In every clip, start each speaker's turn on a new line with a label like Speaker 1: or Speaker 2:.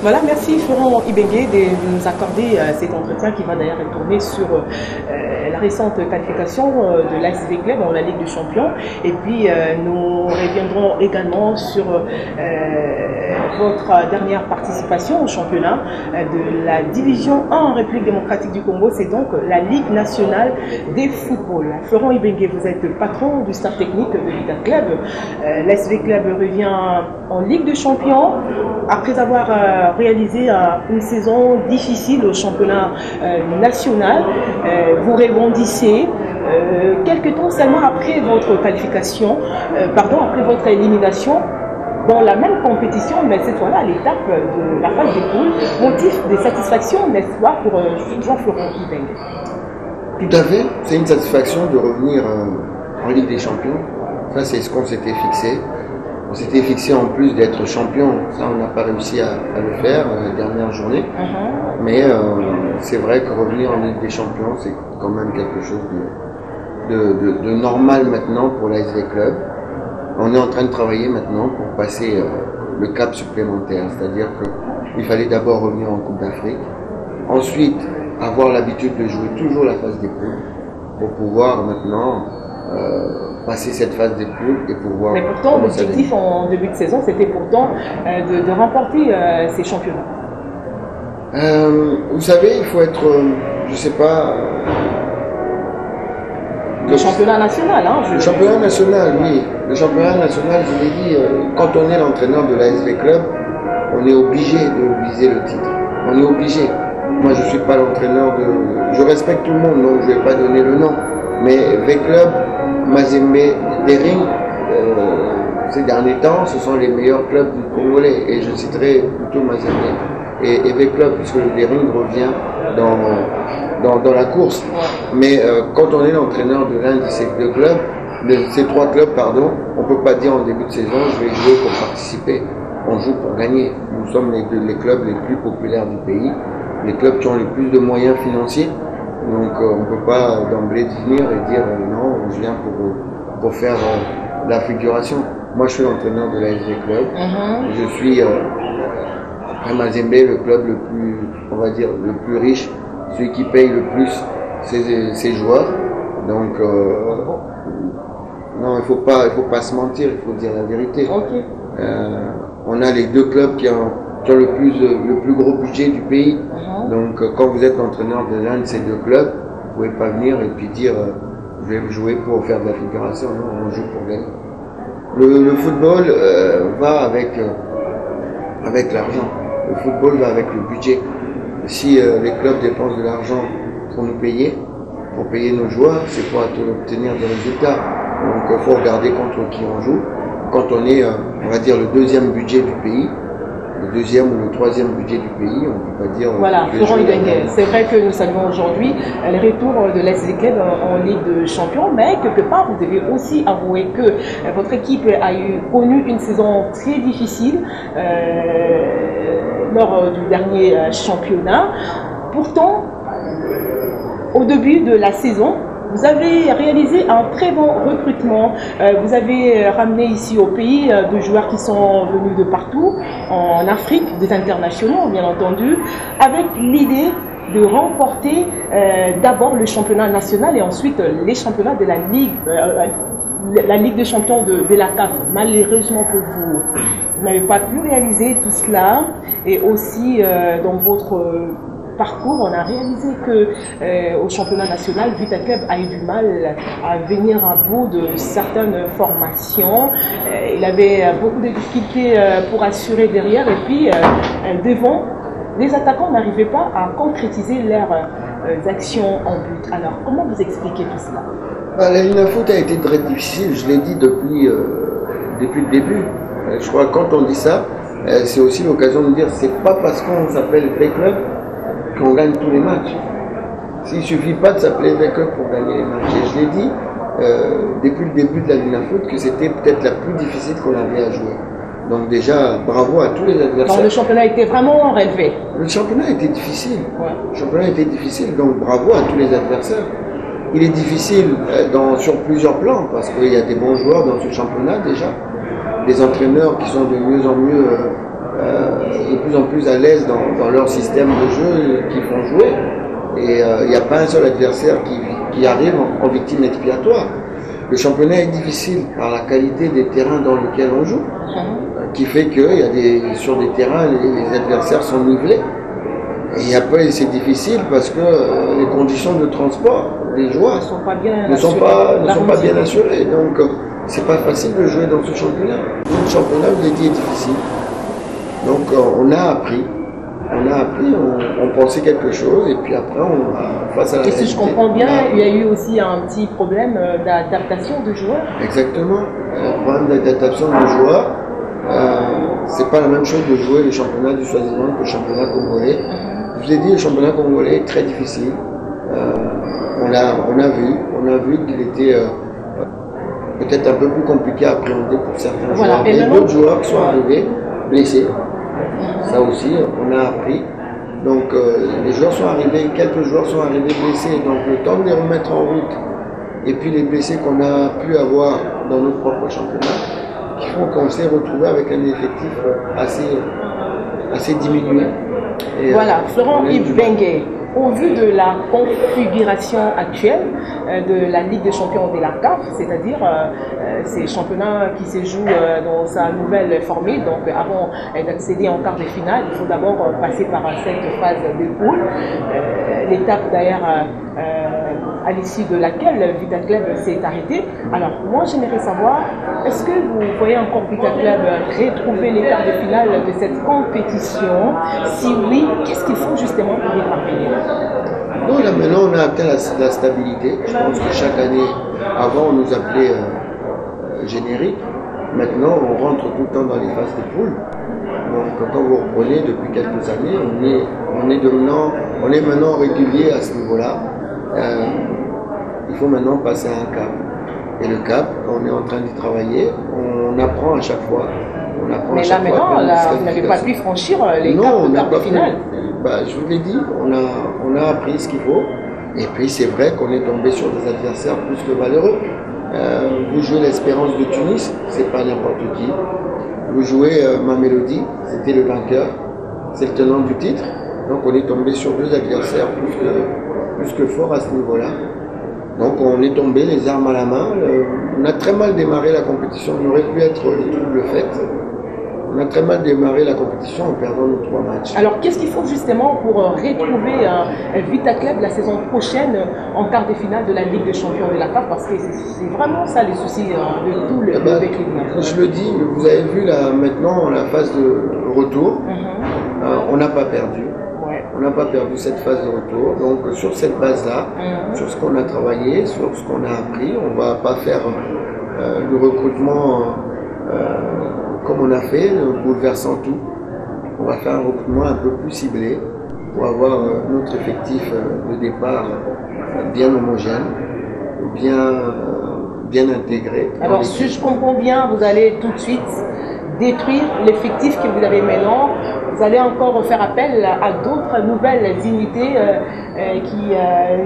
Speaker 1: Voilà, merci Florent Ibengue de nous accorder cet entretien qui va d'ailleurs tourner sur la récente qualification de l'ASV Club dans la Ligue des Champions. Et puis nous reviendrons également sur votre dernière participation au championnat de la Division 1 en République démocratique du Congo. C'est donc la Ligue nationale des footballs. Florent Ibengue, vous êtes patron du staff technique de Vita Club. L'ASV Club revient en Ligue des Champions après avoir réalisé une saison difficile au championnat national. Vous rebondissez quelques temps seulement après votre qualification, après votre élimination dans la même compétition, mais cette fois-là à l'étape de la phase des poules. Motif de satisfaction, n'est-ce pas, pour Jean-Florent Ibengue?
Speaker 2: Tout à fait, c'est une satisfaction de revenir en Ligue des Champions. Ça, c'est ce qu'on s'était fixé. On s'était fixé en plus d'être champion, ça on n'a pas réussi à le faire la dernière journée. Mais c'est vrai que revenir en Ligue des Champions, c'est quand même quelque chose de normal maintenant pour l'ASV Club. On est en train de travailler maintenant pour passer le cap supplémentaire, c'est-à-dire qu'il fallait d'abord revenir en Coupe d'Afrique, ensuite avoir l'habitude de jouer toujours la phase des poules pour pouvoir maintenant passer cette phase des poules et pouvoir...
Speaker 1: Mais pourtant, l'objectif en début de saison, c'était pourtant de remporter ces championnats.
Speaker 2: Vous savez, il faut être, je sais pas...
Speaker 1: Le championnat national, hein?
Speaker 2: Le championnat national, oui. Le championnat national, je l'ai dit, quand on est l'entraîneur de l'ASV Club, on est obligé de viser le titre. On est obligé. Moi, je ne suis pas l'entraîneur de... Je respecte tout le monde, donc je ne vais pas donner le nom. Mais V-Club, Mazembe, Dering, ces derniers temps, ce sont les meilleurs clubs du Congolais. Et je citerai plutôt Mazembe et V-Club, puisque le Dering revient dans la course. Mais quand on est l'entraîneur de l'un de ces deux clubs, de ces trois clubs, pardon, on ne peut pas dire en début de saison, je vais jouer pour participer. On joue pour gagner. Nous sommes les clubs les plus populaires du pays, les clubs qui ont le plus de moyens financiers. Donc on ne peut pas d'emblée venir et dire non, je viens pour faire la figuration. Moi je suis l'entraîneur de l'ASV Club. Je suis après Mazembe le club le plus, on va dire, le plus riche, celui qui paye le plus ses joueurs. Donc non, il faut pas se mentir, il faut dire la vérité. On a les deux clubs qui ont le plus gros budget du pays. Donc quand vous êtes l'entraîneur de l'un de ces deux clubs, vous ne pouvez pas venir et puis dire je vais jouer pour faire de la figuration. Non, on joue pour gagner. Le football va avec l'argent. Le football va avec le budget. Si les clubs dépensent de l'argent pour nous payer, pour payer nos joueurs, c'est pour obtenir des résultats. Donc il faut regarder contre qui on joue. Quand on est, on va dire, le deuxième budget du pays, le deuxième ou le troisième budget du pays, on ne peut pas dire...
Speaker 1: Voilà, Florent Ibengue, c'est vrai que nous saluons aujourd'hui le retour de l'ASV Club en Ligue de Champions, mais quelque part, vous devez aussi avouer que votre équipe a connu une saison très difficile lors du dernier championnat. Pourtant, au début de la saison, vous avez réalisé un très bon recrutement. Vous avez ramené ici au pays de joueurs qui sont venus de partout, en Afrique, des internationaux bien entendu, avec l'idée de remporter d'abord le championnat national et ensuite les championnats de la Ligue des champions de la CAF. Malheureusement pour vous, vous n'avez pas pu réaliser tout cela et aussi dans votre parcours, on a réalisé que au championnat national, Vita Club a eu du mal à venir à bout de certaines formations. Il avait beaucoup de difficultés pour assurer derrière et puis devant, les attaquants n'arrivaient pas à concrétiser leurs actions en but. Alors, comment vous expliquez tout cela?
Speaker 2: La ligne à foot a été très difficile, je l'ai dit depuis le début. Je crois que quand on dit ça, c'est aussi l'occasion de dire c'est pas parce qu'on s'appelle V-Club qu'on gagne tous les matchs. S'il ne suffit pas de s'appeler V-Club pour gagner les matchs. Et je l'ai dit depuis le début de la ligne à foot que c'était peut-être la plus difficile qu'on avait à jouer. Donc déjà, bravo à tous les adversaires. Donc
Speaker 1: le championnat était vraiment relevé.
Speaker 2: Le championnat était difficile. Le championnat était difficile, donc bravo à tous les adversaires. Il est difficile sur plusieurs plans parce qu'il y a des bons joueurs dans ce championnat déjà. Des entraîneurs qui sont de mieux en mieux de plus en plus à l'aise dans leur système de jeu qu'ils font jouer. Et il n'y a pas un seul adversaire qui arrive en victime expiatoire. Le championnat est difficile par la qualité des terrains dans lesquels on joue, qui fait que sur des terrains, les adversaires sont nivelés. Et après, c'est difficile parce que les conditions de transport des joueurs ne sont pas bien assurées. Donc, c'est pas facile de jouer dans ce championnat. Le championnat, je l'ai dit, est difficile. Donc, on a appris, on pensait quelque chose, et puis après, face à la réalité.
Speaker 1: Et si je comprends bien, il y a eu aussi un petit problème d'adaptation de joueurs.
Speaker 2: Exactement, un problème d'adaptation de joueurs. C'est pas la même chose de jouer le championnat du Swaziland que le championnat congolais. Je vous ai dit, le championnat congolais est très difficile. On a vu qu'il était peut-être un peu plus compliqué à appréhender pour certains joueurs. Il y a d'autres joueurs qui sont arrivés blessés. Ça aussi, on a appris. Donc, les joueurs sont arrivés, quelques joueurs sont arrivés blessés. Donc, le temps de les remettre en route, et puis les blessés qu'on a pu avoir dans notre propre championnat, qui font qu'on s'est retrouvé avec un effectif assez diminué. Et
Speaker 1: voilà, Florent-Yves Benguet, au vu de la configuration actuelle de la Ligue des champions de la CAF, c'est-à-dire ces championnats qui se jouent dans sa nouvelle formule, donc avant d'accéder en quart de finale, il faut d'abord passer par cette phase de poule, l'étape d'ailleurs à l'issue de laquelle Vita Club s'est arrêté. Alors moi j'aimerais savoir, est-ce que vous voyez encore Vita Club retrouver les quarts de finale de cette compétition? Si oui, qu'est-ce qu'il faut justement pour y parvenir?
Speaker 2: Non, là maintenant on a atteint la stabilité. Je pense que chaque année, avant on nous appelait générique. Maintenant on rentre tout le temps dans les phases de poule. Donc quand vous reprenez depuis quelques années, on est maintenant régulier à ce niveau-là. Il faut maintenant passer à un cap. Et le cap, on est en train d'y travailler, on apprend à chaque fois.
Speaker 1: Mais là maintenant, vous n'avez pas pu franchir les caps de quart de finale.
Speaker 2: Je vous l'ai dit, on a appris ce qu'il faut. Et puis c'est vrai qu'on est tombé sur des adversaires plus que valeureux. Vous jouez l'Espérance de Tunis, c'est pas n'importe qui. Vous jouez Mamelodi, c'était le vainqueur, c'est le tenant du titre. Donc on est tombé sur deux adversaires plus que forts à ce niveau-là. Donc on est tombé les armes à la main. On a très mal démarré la compétition, on aurait pu être le double fait. On a très mal démarré la compétition en perdant nos 3 matchs.
Speaker 1: Alors qu'est-ce qu'il faut justement pour retrouver Vita Club la saison prochaine en quart de finale de la Ligue des champions de la CAF? Parce que c'est vraiment ça les soucis de tout le club.
Speaker 2: Je le dis, vous avez vu là maintenant la phase de retour, on n'a pas perdu. On n'a pas perdu cette phase de retour. Donc sur cette base-là, sur ce qu'on a travaillé, sur ce qu'on a appris, on ne va pas faire le recrutement comme on a fait, bouleversant tout. On va faire un recrutement un peu plus ciblé pour avoir notre effectif de départ bien homogène, bien intégré.
Speaker 1: Alors si je comprends bien, vous allez tout de suite détruire l'effectif que vous avez maintenant. Vous allez encore faire appel à d'autres nouvelles unités qui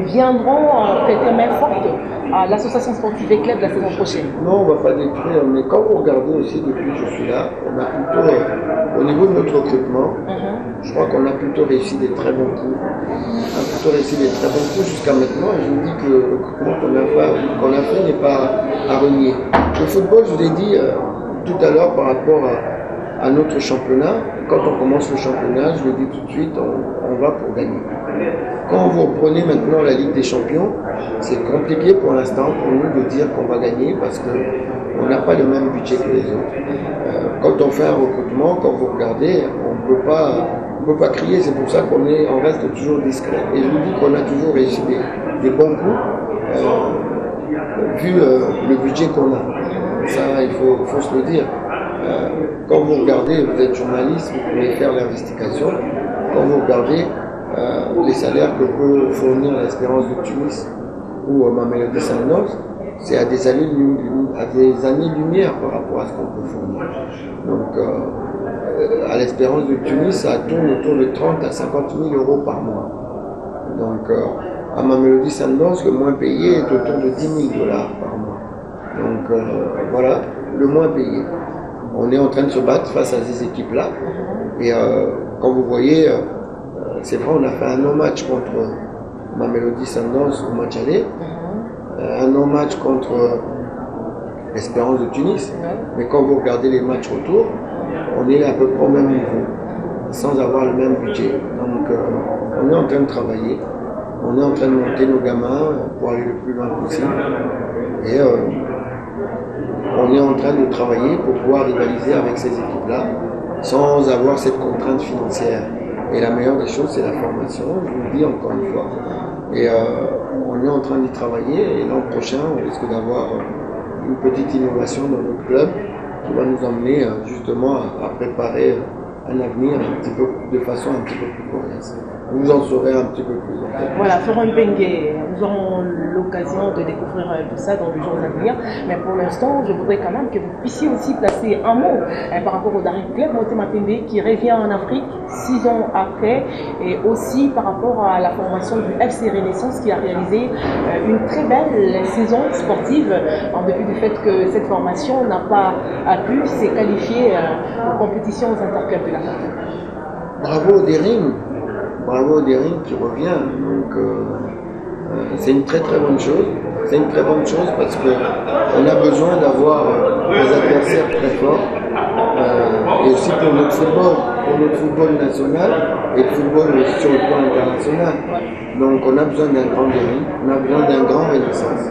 Speaker 1: viendront prêter main forte à l'association sportive et club la saison prochaine.
Speaker 2: Non, on ne va pas détruire, mais quand vous regardez aussi depuis que je suis là, on a plutôt, au niveau de notre recrutement, je crois qu'on a plutôt réussi des très bons coups. On a plutôt réussi des très bons coups jusqu'à maintenant, et je vous dis que le recrutement qu'on a fait n'est pas à renier. Le football, je vous l'ai dit tout à l'heure par rapport à notre championnat, quand on commence le championnat, je le dis tout de suite, on va pour gagner. Quand vous reprenez maintenant la Ligue des champions, c'est compliqué pour l'instant pour nous de dire qu'on va gagner parce qu'on n'a pas le même budget que les autres. Quand on fait un recrutement, quand vous regardez, on ne peut pas crier, c'est pour ça qu'on reste toujours discret. Et je vous dis qu'on a toujours réussi des bons coups, vu le budget qu'on a. Ça, il faut se le dire. Quand vous regardez, vous êtes journaliste, vous pouvez faire l'investigation. Quand vous regardez les salaires que peut fournir l'Espérance de Tunis ou Mamelodi Sundowns, c'est à des années-lumière par rapport à ce qu'on peut fournir. Donc, à l'Espérance de Tunis, ça tourne autour de 30 à 50 000 euros par mois. Donc, à Mamelodi Sundowns, le moins payé est autour de 10 000 $ par mois. Donc, voilà, le moins payé. On est en train de se battre face à ces équipes-là. Et quand vous voyez, c'est vrai, on a fait un non-match contre Mamelodi Sundowns au match aller, un non-match contre l'Espérance de Tunis, mais quand vous regardez les matchs retour, on est à peu près au même niveau, sans avoir le même budget. Donc on est en train de travailler, on est en train de monter nos gamins pour aller le plus loin possible. Et on est en train de travailler pour pouvoir rivaliser avec ces équipes-là, sans avoir cette contrainte financière. Et la meilleure des choses, c'est la formation, je vous le dis encore une fois. Et on est en train d'y travailler, et l'an prochain, on risque d'avoir une petite innovation dans notre club qui va nous emmener justement à préparer un avenir de façon un petit peu plus coriace. Vous en saurez un petit peu plus.
Speaker 1: Voilà, Florent Ibenge, nous aurons l'occasion de découvrir tout ça dans les jours à venir. Mais pour l'instant, je voudrais quand même que vous puissiez aussi placer un mot par rapport au Daring Club Motema Pembe qui revient en Afrique 6 ans après, et aussi par rapport à la formation du FC Renaissance qui a réalisé une très belle saison sportive en dépit du fait que cette formation n'a pas pu se qualifier aux compétitions interclubs de l'Afrique.
Speaker 2: Bravo au Daring. Bravo au Daring qui revient, donc c'est une très bonne chose. C'est une très bonne chose parce qu'on a besoin d'avoir des adversaires très forts et aussi pour notre football national et le football sur le plan international. Donc on a besoin d'un grand Daring, on a besoin d'un grand Renaissance.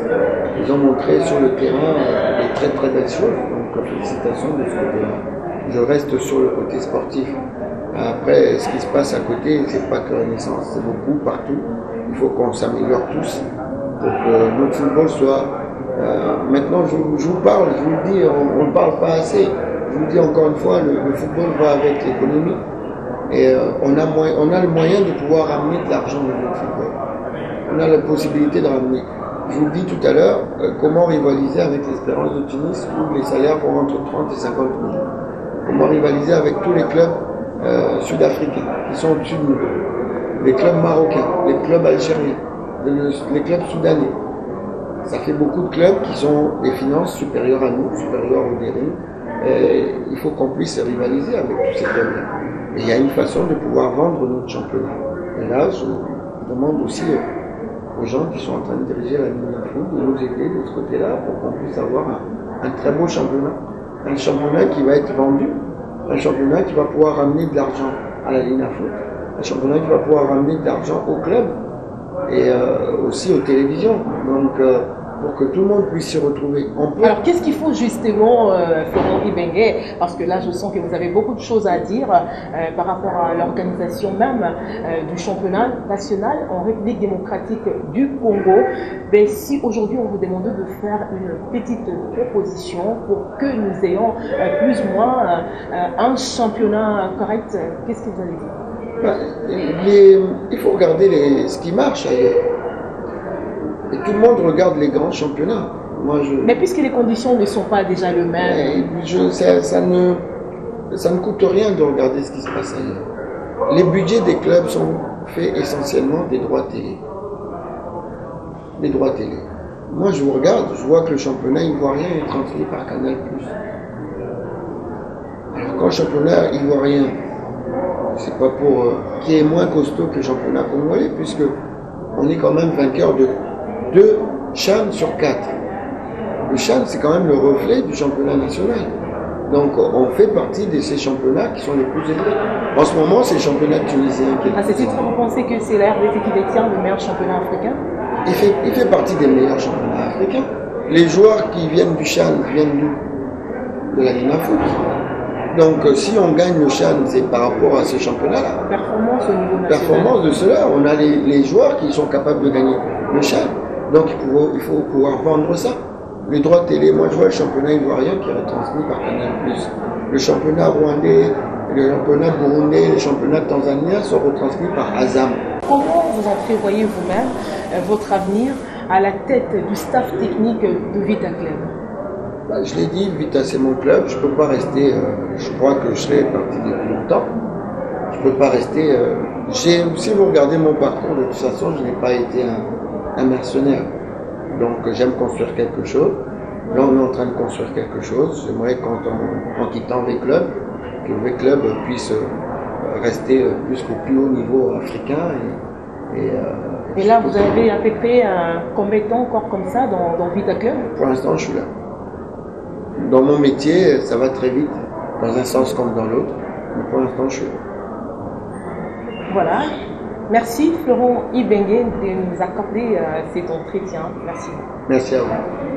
Speaker 2: Ils ont montré sur le terrain des très belles choses, donc félicitations de ce côté-là. Je reste sur le côté sportif. Après, ce qui se passe à côté, c'est pas que Renaissance, c'est beaucoup partout. Il faut qu'on s'améliore tous pour que notre football soit. Maintenant, je vous parle, je vous le dis, on ne parle pas assez. Je vous le dis encore une fois, le football va avec l'économie et on a le moyen de pouvoir ramener de l'argent dans notre football. On a la possibilité de ramener. Je vous le dis tout à l'heure, comment rivaliser avec l'Espérance de Tunis où les salaires vont entre 30 et 50 000. Comment rivaliser avec tous les clubs sud-africains qui sont au-dessus de nous, les clubs marocains, les clubs algériens, les clubs soudanais. Ça fait beaucoup de clubs qui ont des finances supérieures à nous, supérieures au Daring. Il faut qu'on puisse rivaliser avec tous ces clubs-là. Et il y a une façon de pouvoir vendre notre championnat. Et là, je demande aussi aux gens qui sont en train de diriger la Ligue de foot de nous aider de ce côté-là pour qu'on puisse avoir un très beau championnat. Un championnat qui va être vendu. Un championnat qui va pouvoir ramener de l'argent à la Ligue Foot, un championnat qui va pouvoir ramener de l'argent au club et aussi aux télévisions. Donc, pour que tout le monde puisse s'y retrouver.
Speaker 1: Alors, qu'est-ce qu'il faut justement, Florent Ibenge, parce que là, je sens que vous avez beaucoup de choses à dire par rapport à l'organisation même du championnat national en République démocratique du Congo. Ben, si aujourd'hui on vous demandait de faire une petite proposition pour que nous ayons plus ou moins un championnat correct, qu'est-ce que vous allez dire?
Speaker 2: Il faut regarder ce qui marche ailleurs. Et tout le monde regarde les grands championnats.
Speaker 1: Mais puisque les conditions ne sont pas déjà les mêmes.
Speaker 2: Ça ne coûte rien de regarder ce qui se passe ailleurs. Les budgets des clubs sont faits essentiellement des droits télé. Des droits télé. Moi, je vous regarde, je vois que le championnat ivoirien est transmis par Canal+. Alors, quand le championnat ivoirien, c'est pas pour qui est moins costaud que le championnat congolais, puisque on est quand même vainqueur de 2 CHAN sur 4. Le CHAN, c'est quand même le reflet du championnat national. Donc, on fait partie de ces championnats qui sont les plus élevés. En ce moment, c'est le championnat tunisien qui est.
Speaker 1: À ce titre, vous pensez que c'est la RDC qui détient le meilleur championnat africain?
Speaker 2: Il fait partie des meilleurs championnats africains. Les joueurs qui viennent du CHAN viennent de la Ligue Foot. Donc, si on gagne le CHAN, c'est par rapport à ce championnat-là.
Speaker 1: Performance au niveau national.
Speaker 2: Performance de cela. On a les joueurs qui sont capables de gagner le CHAN. Donc, il faut pouvoir vendre ça. Les droits télé, moi je vois le championnat ivoirien qui est retransmis par Canal+. Le championnat rwandais, le championnat burundais, le championnat tanzanien sont retransmis par Azam.
Speaker 1: Comment vous en prévoyez vous-même votre avenir à la tête du staff technique de Vita Club?
Speaker 2: Je l'ai dit, Vita c'est mon club, je ne peux pas rester, je crois que je serai parti depuis longtemps. Je ne peux pas rester. Si vous regardez mon parcours, de toute façon, je n'ai pas été un mercenaire. Donc j'aime construire quelque chose. Là on est en train de construire quelque chose. J'aimerais qu'en quittant V-Club, que V-Club puisse rester plus qu'au plus haut niveau africain.
Speaker 1: Et là, vous avez à peu près combien de temps encore comme ça dans Vita Club?
Speaker 2: Pour l'instant, je suis là. Dans mon métier, ça va très vite, dans un sens comme dans l'autre. Mais pour l'instant, je suis là.
Speaker 1: Voilà. Merci Florent Ibengue de nous accorder cet entretien. Merci.
Speaker 2: Merci à vous.